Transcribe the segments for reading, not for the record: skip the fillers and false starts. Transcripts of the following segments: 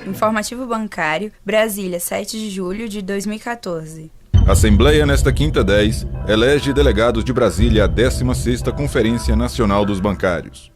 Informativo Bancário, Brasília, 7 de julho de 2014. Assembleia, nesta quinta 10, elege delegados de Brasília à 16ª Conferência Nacional dos Bancários.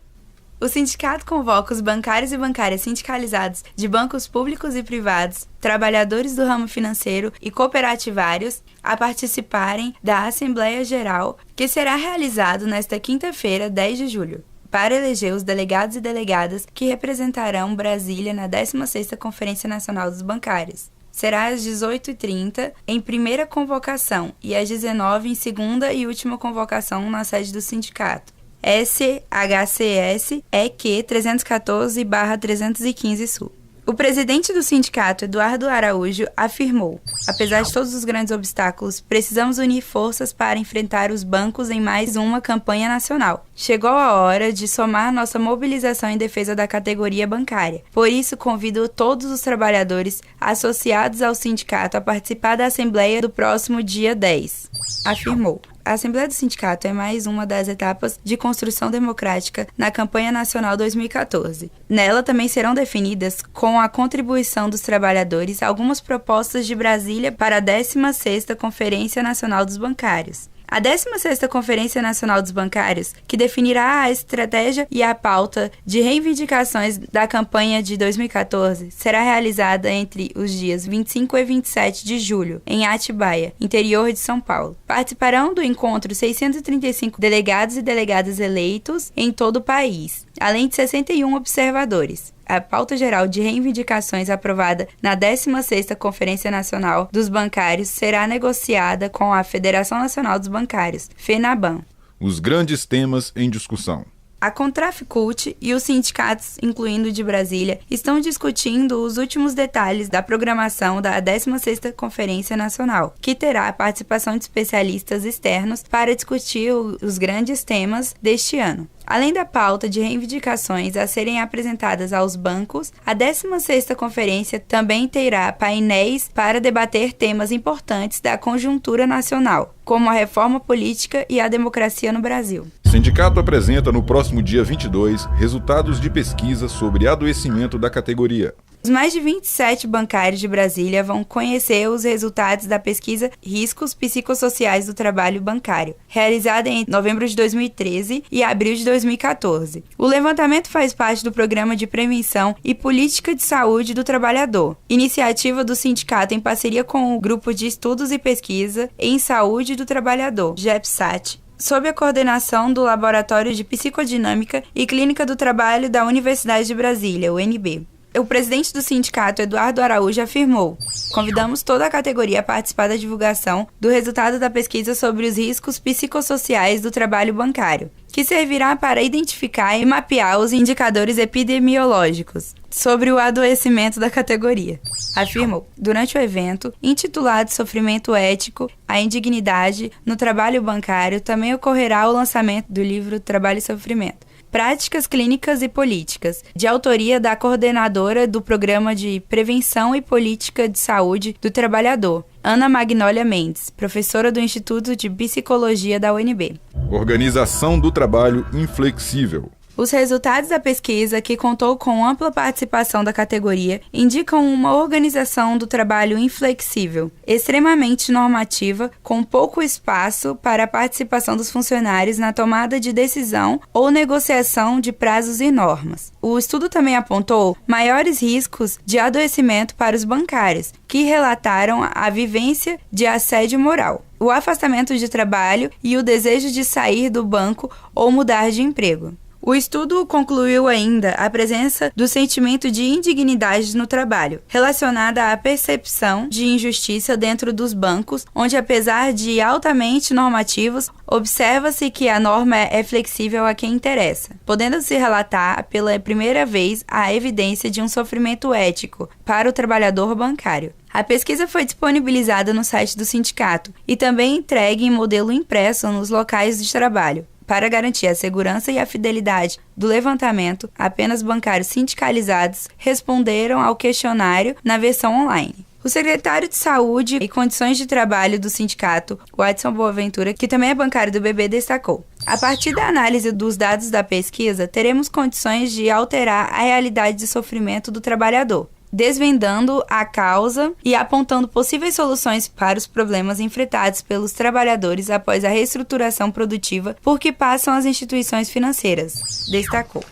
O sindicato convoca os bancários e bancárias sindicalizados de bancos públicos e privados, trabalhadores do ramo financeiro e cooperativários a participarem da Assembleia Geral, que será realizado nesta quinta-feira, 10 de julho, para eleger os delegados e delegadas que representarão Brasília na 16ª Conferência Nacional dos Bancários. Será às 18h30 em primeira convocação e às 19h em segunda e última convocação na sede do sindicato. SHCS EQ 314/315 Sul. O presidente do sindicato, Eduardo Araújo, afirmou: apesar de todos os grandes obstáculos, precisamos unir forças para enfrentar os bancos em mais uma campanha nacional. Chegou a hora de somar nossa mobilização em defesa da categoria bancária. Por isso, convido todos os trabalhadores associados ao sindicato a participar da Assembleia do próximo dia 10, afirmou. A Assembleia do Sindicato é mais uma das etapas de construção democrática na campanha nacional 2014. Nela também serão definidas, com a contribuição dos trabalhadores, algumas propostas de Brasília para a 16ª Conferência Nacional dos Bancários. A 16ª Conferência Nacional dos Bancários, que definirá a estratégia e a pauta de reivindicações da campanha de 2014, será realizada entre os dias 25 e 27 de julho, em Atibaia, interior de São Paulo. Participarão do encontro 635 delegados e delegadas eleitos em todo o país, além de 61 observadores. A pauta geral de reivindicações aprovada na 16ª Conferência Nacional dos Bancários será negociada com a Federação Nacional dos Bancários, FENABAN. Os grandes temas em discussão. A Contraficult e os sindicatos, incluindo o de Brasília, estão discutindo os últimos detalhes da programação da 16ª Conferência Nacional, que terá a participação de especialistas externos para discutir os grandes temas deste ano. Além da pauta de reivindicações a serem apresentadas aos bancos, a 16ª Conferência também terá painéis para debater temas importantes da conjuntura nacional, como a reforma política e a democracia no Brasil. O sindicato apresenta no próximo dia 22 resultados de pesquisa sobre adoecimento da categoria. Os mais de 27 bancários de Brasília vão conhecer os resultados da pesquisa Riscos Psicossociais do Trabalho Bancário, realizada em novembro de 2013 e abril de 2014. O levantamento faz parte do Programa de Prevenção e Política de Saúde do Trabalhador, iniciativa do sindicato em parceria com o Grupo de Estudos e Pesquisa em Saúde do Trabalhador, GEPSAT, sob a coordenação do Laboratório de Psicodinâmica e Clínica do Trabalho da Universidade de Brasília, UNB. O presidente do sindicato, Eduardo Araújo, afirmou: convidamos toda a categoria a participar da divulgação do resultado da pesquisa sobre os riscos psicossociais do trabalho bancário, que servirá para identificar e mapear os indicadores epidemiológicos sobre o adoecimento da categoria, afirmou. Durante o evento, intitulado Sofrimento Ético, a Indignidade no Trabalho Bancário, também ocorrerá o lançamento do livro Trabalho e Sofrimento, Práticas Clínicas e Políticas, de autoria da coordenadora do Programa de Prevenção e Política de Saúde do Trabalhador, Ana Magnólia Mendes, professora do Instituto de Psicologia da UNB. Organização do Trabalho Inflexível. Os resultados da pesquisa, que contou com ampla participação da categoria, indicam uma organização do trabalho inflexível, extremamente normativa, com pouco espaço para a participação dos funcionários na tomada de decisão ou negociação de prazos e normas. O estudo também apontou maiores riscos de adoecimento para os bancários, que relataram a vivência de assédio moral, o afastamento de trabalho e o desejo de sair do banco ou mudar de emprego. O estudo concluiu ainda a presença do sentimento de indignidade no trabalho, relacionada à percepção de injustiça dentro dos bancos, onde, apesar de altamente normativos, observa-se que a norma é flexível a quem interessa, podendo-se relatar pela primeira vez a evidência de um sofrimento ético para o trabalhador bancário. A pesquisa foi disponibilizada no site do sindicato e também entregue em modelo impresso nos locais de trabalho. Para garantir a segurança e a fidelidade do levantamento, apenas bancários sindicalizados responderam ao questionário na versão online. O secretário de Saúde e Condições de Trabalho do sindicato, Watson Boaventura, que também é bancário do BB, destacou: a partir da análise dos dados da pesquisa, teremos condições de alterar a realidade de sofrimento do trabalhador. desvendando a causa e apontando possíveis soluções para os problemas enfrentados pelos trabalhadores após a reestruturação produtiva por que passam as instituições financeiras, destacou.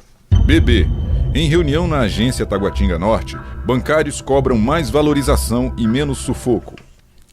BB. Em reunião na agência Taguatinga Norte, bancários cobram mais valorização e menos sufoco.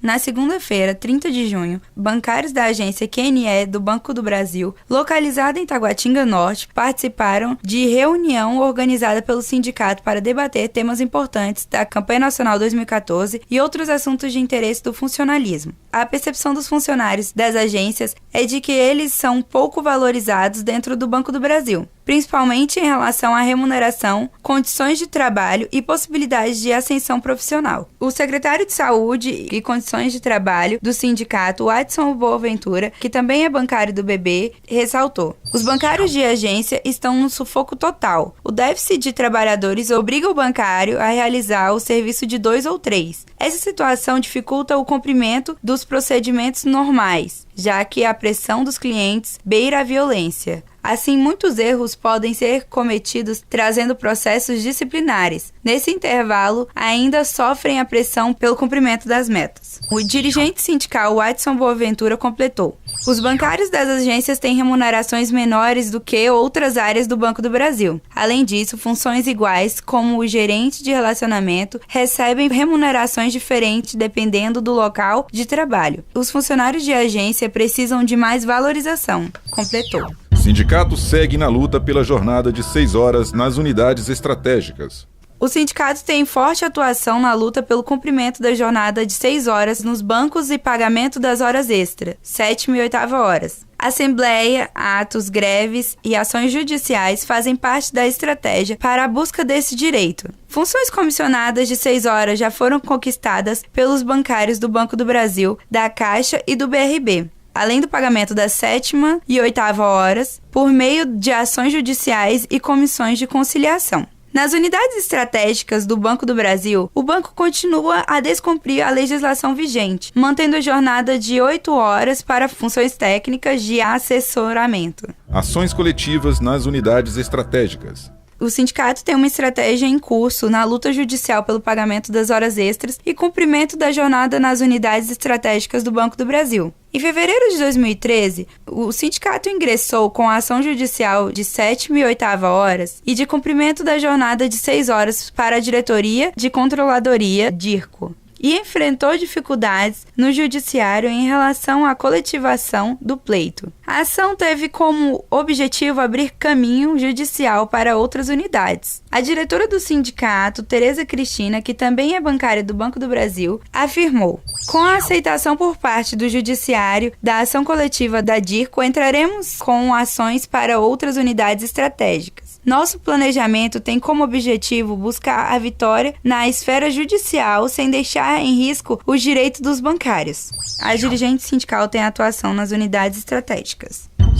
Na segunda-feira, 30 de junho, bancários da agência QNE do Banco do Brasil, localizada em Taguatinga Norte, participaram de reunião organizada pelo sindicato para debater temas importantes da Campanha Nacional 2014 e outros assuntos de interesse do funcionalismo. A percepção dos funcionários das agências é de que eles são pouco valorizados dentro do Banco do Brasil, principalmente em relação à remuneração, condições de trabalho e possibilidades de ascensão profissional. O secretário de Saúde e Condições de Trabalho do sindicato, Watson Boaventura, que também é bancário do BB, ressaltou: os bancários de agência estão no sufoco total. O déficit de trabalhadores obriga o bancário a realizar o serviço de 2 ou 3. Essa situação dificulta o cumprimento dos procedimentos normais, já que a pressão dos clientes beira a violência. Assim, muitos erros podem ser cometidos trazendo processos disciplinares. Nesse intervalo, ainda sofrem a pressão pelo cumprimento das metas. O dirigente sindical Watson Boaventura completou: os bancários das agências têm remunerações menores do que outras áreas do Banco do Brasil. Além disso, funções iguais, como o gerente de relacionamento, recebem remunerações diferentes dependendo do local de trabalho. Os funcionários de agência precisam de mais valorização, completou. Sindicato segue na luta pela jornada de 6 horas nas unidades estratégicas. O sindicato tem forte atuação na luta pelo cumprimento da jornada de 6 horas nos bancos e pagamento das horas extra, 7ª e 8ª horas. Assembleia, atos, greves e ações judiciais fazem parte da estratégia para a busca desse direito. Funções comissionadas de 6 horas já foram conquistadas pelos bancários do Banco do Brasil, da Caixa e do BRB, além do pagamento das 7ª e 8ª horas, por meio de ações judiciais e comissões de conciliação. Nas unidades estratégicas do Banco do Brasil, o banco continua a descumprir a legislação vigente, mantendo a jornada de 8 horas para funções técnicas de assessoramento. Ações coletivas nas unidades estratégicas. O sindicato tem uma estratégia em curso na luta judicial pelo pagamento das horas extras e cumprimento da jornada nas unidades estratégicas do Banco do Brasil. Em fevereiro de 2013, o sindicato ingressou com a ação judicial de 7ª e 8ª horas e de cumprimento da jornada de 6 horas para a Diretoria de Controladoria, DIRCO, e enfrentou dificuldades no judiciário em relação à coletivação do pleito. A ação teve como objetivo abrir caminho judicial para outras unidades. A diretora do sindicato, Tereza Cristina, que também é bancária do Banco do Brasil, afirmou: com a aceitação por parte do judiciário da ação coletiva da DIRCO, entraremos com ações para outras unidades estratégicas. Nosso planejamento tem como objetivo buscar a vitória na esfera judicial sem deixar em risco os direitos dos bancários. A dirigente sindical tem atuação nas unidades estratégicas.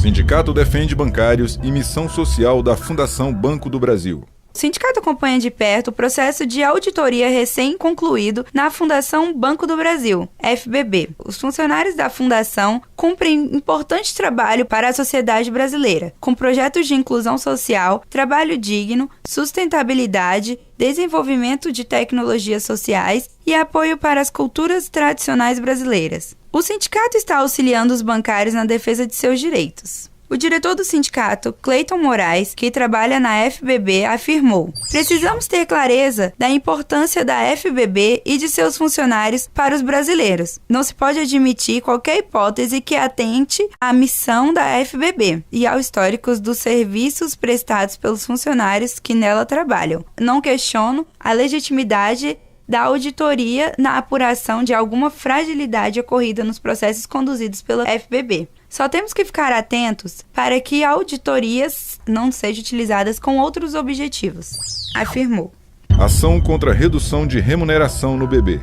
Sindicato defende bancários e missão social da Fundação Banco do Brasil. O sindicato acompanha de perto o processo de auditoria recém-concluído na Fundação Banco do Brasil, FBB. Os funcionários da Fundação cumprem importante trabalho para a sociedade brasileira, com projetos de inclusão social, trabalho digno, sustentabilidade, desenvolvimento de tecnologias sociais e apoio para as culturas tradicionais brasileiras. O sindicato está auxiliando os bancários na defesa de seus direitos. O diretor do sindicato, Cleiton Moraes, que trabalha na FBB, afirmou: precisamos ter clareza da importância da FBB e de seus funcionários para os brasileiros. Não se pode admitir qualquer hipótese que atente à missão da FBB e aos históricos dos serviços prestados pelos funcionários que nela trabalham. Não questiono a legitimidade da auditoria na apuração de alguma fragilidade ocorrida nos processos conduzidos pela FBB. Só temos que ficar atentos para que auditorias não sejam utilizadas com outros objetivos, afirmou. Ação contra a redução de remuneração no BB.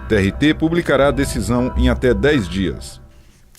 TRT publicará decisão em até 10 dias.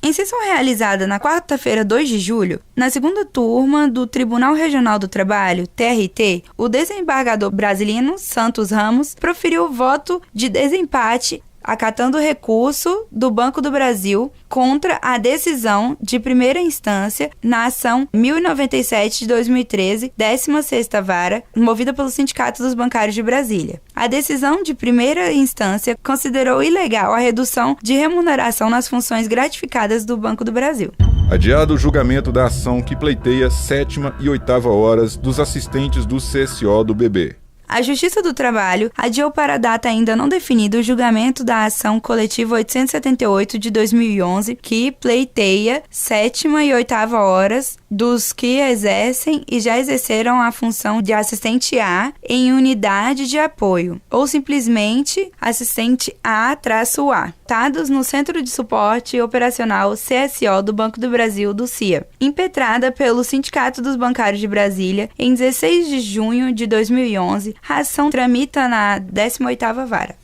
Em sessão realizada na quarta-feira, 2 de julho, na segunda turma do Tribunal Regional do Trabalho, TRT, o desembargador brasileiro Santos Ramos proferiu voto de desempate acatando o recurso do Banco do Brasil contra a decisão de primeira instância na ação 1097 de 2013, 16ª Vara, movida pelo Sindicato dos Bancários de Brasília. A decisão de primeira instância considerou ilegal a redução de remuneração nas funções gratificadas do Banco do Brasil. Adiado o julgamento da ação que pleiteia 7ª e 8ª horas dos assistentes do CSO do BB. A Justiça do Trabalho adiou para a data ainda não definida o julgamento da ação coletiva 878 de 2011, que pleiteia 7ª e 8ª horas dos que exercem e já exerceram a função de assistente A em unidade de apoio, ou simplesmente assistente A-A, dados no Centro de Suporte Operacional CSO do Banco do Brasil, do CIA, impetrada pelo Sindicato dos Bancários de Brasília em 16 de junho de 2011. A ação tramita na 18ª Vara.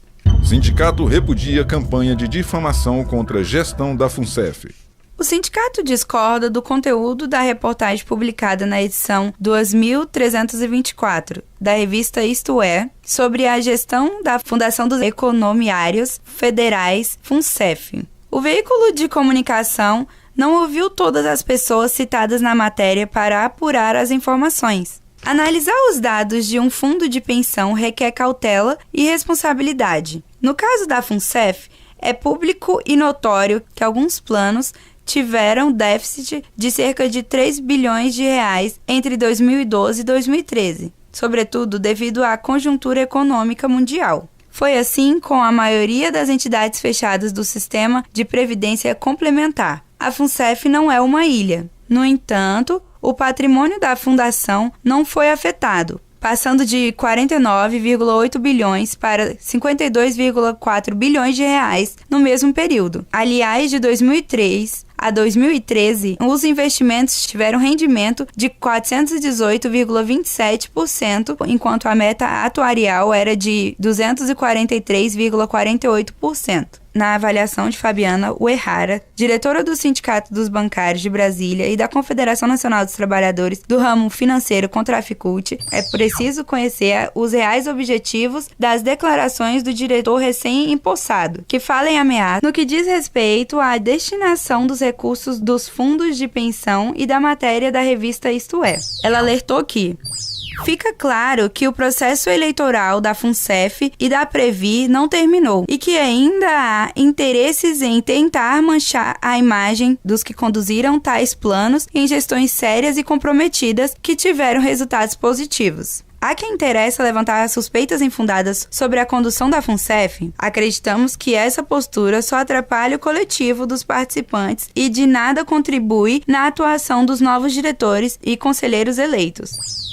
Sindicato repudia campanha de difamação contra a gestão da FUNCEF. O sindicato discorda do conteúdo da reportagem publicada na edição 2324 da revista Isto É, sobre a gestão da Fundação dos Economiários Federais, FUNCEF. O veículo de comunicação não ouviu todas as pessoas citadas na matéria para apurar as informações. Analisar os dados de um fundo de pensão requer cautela e responsabilidade. No caso da FUNCEF, é público e notório que alguns planos tiveram déficit de cerca de 3 bilhões de reais entre 2012 e 2013, sobretudo devido à conjuntura econômica mundial. Foi assim com a maioria das entidades fechadas do sistema de previdência complementar. A FUNCEF não é uma ilha. No entanto, o patrimônio da fundação não foi afetado, passando de 49,8 bilhões para 52,4 bilhões de reais no mesmo período. Aliás, de 2003 a 2013, os investimentos tiveram rendimento de 418,27%, enquanto a meta atuarial era de 243,48%. Na avaliação de Fabiana Uehara, diretora do Sindicato dos Bancários de Brasília e da Confederação Nacional dos Trabalhadores do Ramo Financeiro Contraficult, é preciso conhecer os reais objetivos das declarações do diretor recém-empossado, que fala em ameaça no que diz respeito à destinação dos recursos dos fundos de pensão e da matéria da revista Isto É. Ela alertou que fica claro que o processo eleitoral da FUNCEF e da Previ não terminou e que ainda há interesses em tentar manchar a imagem dos que conduziram tais planos em gestões sérias e comprometidas que tiveram resultados positivos. A quem interessa levantar suspeitas infundadas sobre a condução da FUNCEF, acreditamos que essa postura só atrapalha o coletivo dos participantes e de nada contribui na atuação dos novos diretores e conselheiros eleitos,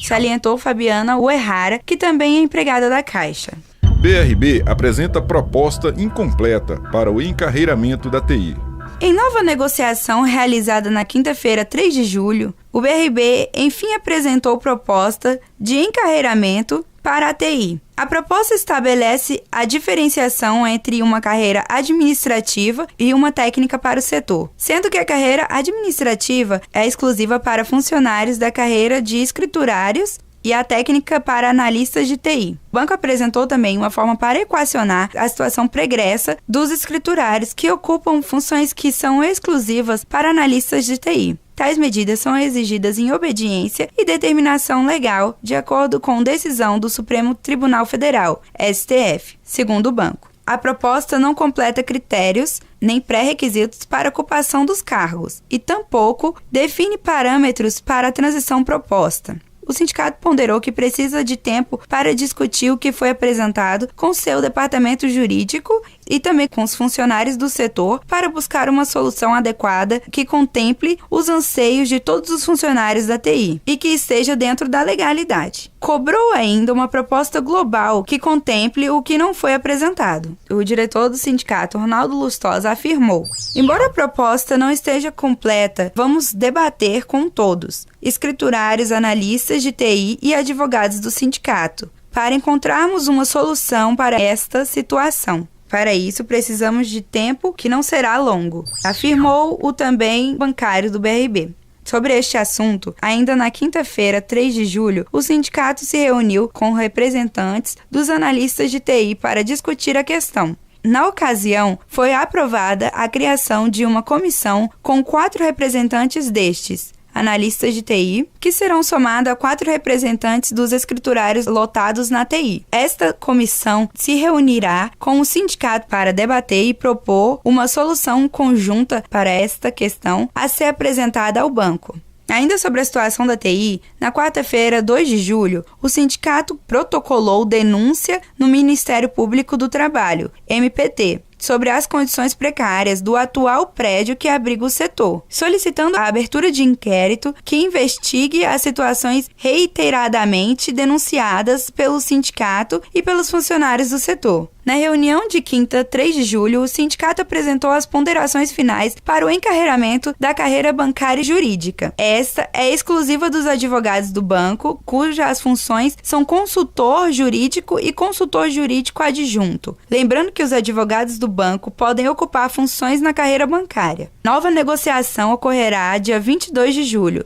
salientou Fabiana Uehara, que também é empregada da Caixa. BRB apresenta proposta incompleta para o encarreiramento da TI. Em nova negociação realizada na quinta-feira, 3 de julho, o BRB enfim apresentou proposta de encarreiramento para a TI. A proposta estabelece a diferenciação entre uma carreira administrativa e uma técnica para o setor, sendo que a carreira administrativa é exclusiva para funcionários da carreira de escriturários e a técnica para analistas de TI. O banco apresentou também uma forma para equacionar a situação pregressa dos escriturários que ocupam funções que são exclusivas para analistas de TI. Tais medidas são exigidas em obediência e determinação legal, de acordo com decisão do Supremo Tribunal Federal, STF, segundo o banco. A proposta não completa critérios nem pré-requisitos para ocupação dos cargos e tampouco define parâmetros para a transição proposta. O sindicato ponderou que precisa de tempo para discutir o que foi apresentado com seu departamento jurídico e também com os funcionários do setor para buscar uma solução adequada que contemple os anseios de todos os funcionários da TI e que esteja dentro da legalidade. Cobrou ainda uma proposta global que contemple o que não foi apresentado. O diretor do sindicato, Ronaldo Lustosa, afirmou: embora a proposta não esteja completa, vamos debater com todos, escriturários, analistas de TI e advogados do sindicato, para encontrarmos uma solução para esta situação. Para isso, precisamos de tempo que não será longo, afirmou o também bancário do BRB. Sobre este assunto, ainda na quinta-feira, 3 de julho, o sindicato se reuniu com representantes dos analistas de TI para discutir a questão. Na ocasião, foi aprovada a criação de uma comissão com 4 representantes destes, analistas de TI, que serão somados a 4 representantes dos escriturários lotados na TI. Esta comissão se reunirá com o sindicato para debater e propor uma solução conjunta para esta questão a ser apresentada ao banco. Ainda sobre a situação da TI, na quarta-feira, 2 de julho, o sindicato protocolou denúncia no Ministério Público do Trabalho, MPT, sobre as condições precárias do atual prédio que abriga o setor, solicitando a abertura de inquérito que investigue as situações reiteradamente denunciadas pelo sindicato e pelos funcionários do setor. Na reunião de quinta, 3 de julho, o sindicato apresentou as ponderações finais para o encarreiramento da carreira bancária e jurídica. Esta é exclusiva dos advogados do banco, cujas funções são consultor jurídico e consultor jurídico adjunto. Lembrando que os advogados do banco podem ocupar funções na carreira bancária. Nova negociação ocorrerá dia 22 de julho.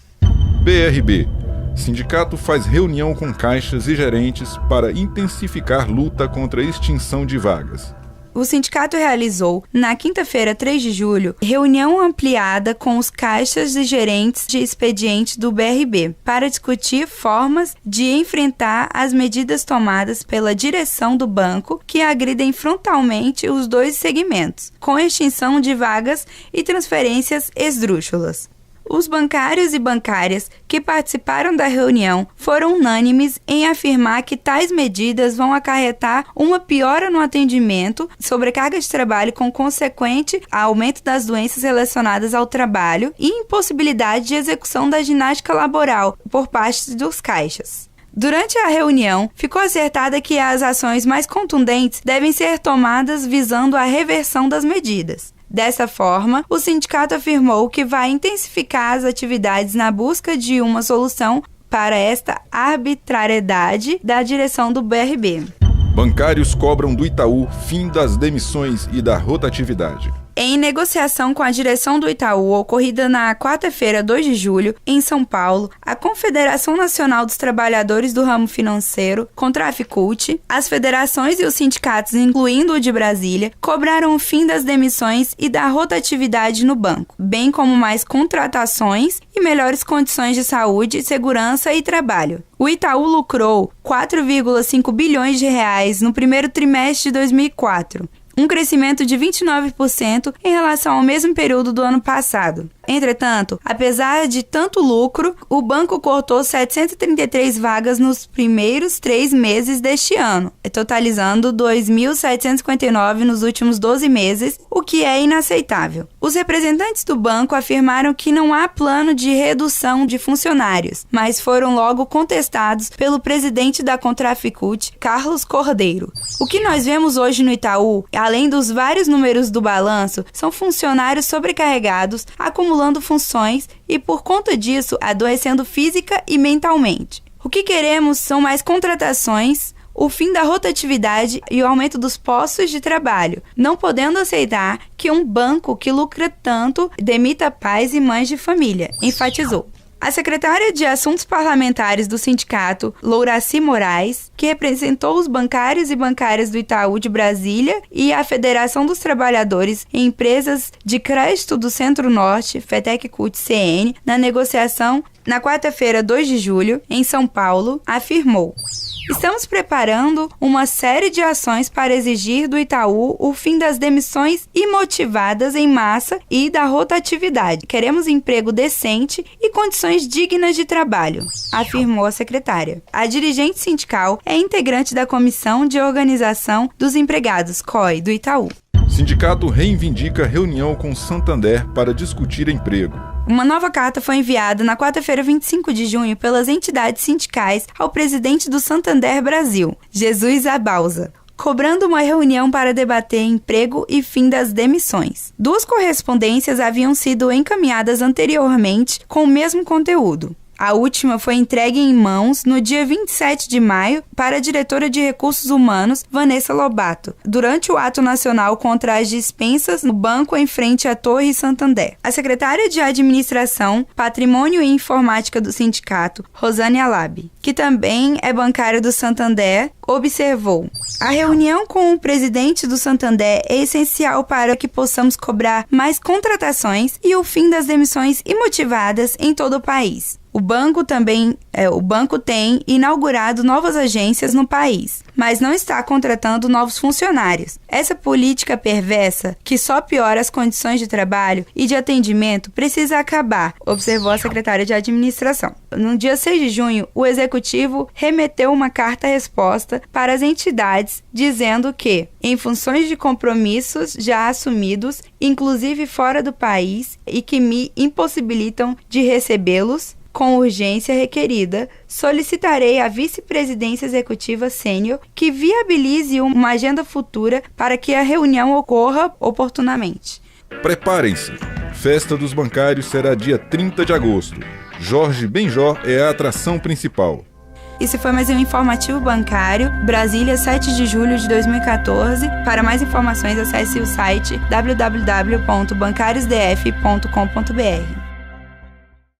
BRB. Sindicato faz reunião com caixas e gerentes para intensificar luta contra a extinção de vagas. O sindicato realizou, na quinta-feira, 3 de julho, reunião ampliada com os caixas e gerentes de expediente do BRB para discutir formas de enfrentar as medidas tomadas pela direção do banco que agridem frontalmente os 2 segmentos, com extinção de vagas e transferências esdrúxulas. Os bancários e bancárias que participaram da reunião foram unânimes em afirmar que tais medidas vão acarretar uma piora no atendimento, sobrecarga de trabalho com consequente aumento das doenças relacionadas ao trabalho e impossibilidade de execução da ginástica laboral por parte dos caixas. Durante a reunião, ficou acertada que as ações mais contundentes devem ser tomadas visando a reversão das medidas. Dessa forma, o sindicato afirmou que vai intensificar as atividades na busca de uma solução para esta arbitrariedade da direção do BRB. Bancários cobram do Itaú fim das demissões e da rotatividade. Em negociação com a direção do Itaú, ocorrida na quarta-feira, 2 de julho, em São Paulo, a Confederação Nacional dos Trabalhadores do Ramo Financeiro, Contraficult, as federações e os sindicatos, incluindo o de Brasília, cobraram o fim das demissões e da rotatividade no banco, bem como mais contratações e melhores condições de saúde, segurança e trabalho. O Itaú lucrou 4,5 bilhões de reais no primeiro trimestre de 2004. Um crescimento de 29% em relação ao mesmo período do ano passado. Entretanto, apesar de tanto lucro, o banco cortou 733 vagas nos primeiros 3 meses deste ano, totalizando 2.759 nos últimos 12 meses, o que é inaceitável. Os representantes do banco afirmaram que não há plano de redução de funcionários, mas foram logo contestados pelo presidente da Contraficult, Carlos Cordeiro. O que nós vemos hoje no Itaú, além dos vários números do balanço, são funcionários sobrecarregados, acumulando funções e, por conta disso, adoecendo física e mentalmente. O que queremos são mais contratações, o fim da rotatividade e o aumento dos postos de trabalho, não podendo aceitar que um banco que lucra tanto demita pais e mães de família, enfatizou. A secretária de Assuntos Parlamentares do sindicato, Louraci Moraes, que representou os bancários e bancárias do Itaú de Brasília e a Federação dos Trabalhadores em Empresas de Crédito do Centro-Norte, FETEC-CUT-CN, na negociação na quarta-feira, 2 de julho, em São Paulo, afirmou: "Estamos preparando uma série de ações para exigir do Itaú o fim das demissões imotivadas em massa e da rotatividade. Queremos emprego decente e condições dignas de trabalho", afirmou a secretária. A dirigente sindical é integrante da Comissão de Organização dos Empregados, COE, do Itaú. Sindicato reivindica reunião com Santander para discutir emprego. Uma nova carta foi enviada na quarta-feira, 25 de junho, pelas entidades sindicais ao presidente do Santander Brasil, Jesus Abalza, cobrando uma reunião para debater emprego e fim das demissões. 2 correspondências haviam sido encaminhadas anteriormente com o mesmo conteúdo. A última foi entregue em mãos no dia 27 de maio para a diretora de Recursos Humanos, Vanessa Lobato, durante o ato nacional contra as dispensas no banco em frente à Torre Santander. A secretária de Administração, Patrimônio e Informática do sindicato, Rosane Alabi, que também é bancária do Santander, observou: a reunião com o presidente do Santander é essencial para que possamos cobrar mais contratações e o fim das demissões imotivadas em todo o país. O banco tem inaugurado novas agências no país, mas não está contratando novos funcionários. Essa política perversa, que só piora as condições de trabalho e de atendimento, precisa acabar, observou a secretária de Administração. No dia 6 de junho, o Executivo remeteu uma carta-resposta para as entidades, dizendo que, em funções de compromissos já assumidos, inclusive fora do país, e que me impossibilitam de recebê-los com urgência requerida, solicitarei à vice-presidência executiva sênior que viabilize uma agenda futura para que a reunião ocorra oportunamente. Preparem-se! Festa dos Bancários será dia 30 de agosto. Jorge Benjor é a atração principal. Esse foi mais um Informativo Bancário, Brasília, 7 de julho de 2014. Para mais informações, acesse o site www.bancariosdf.com.br.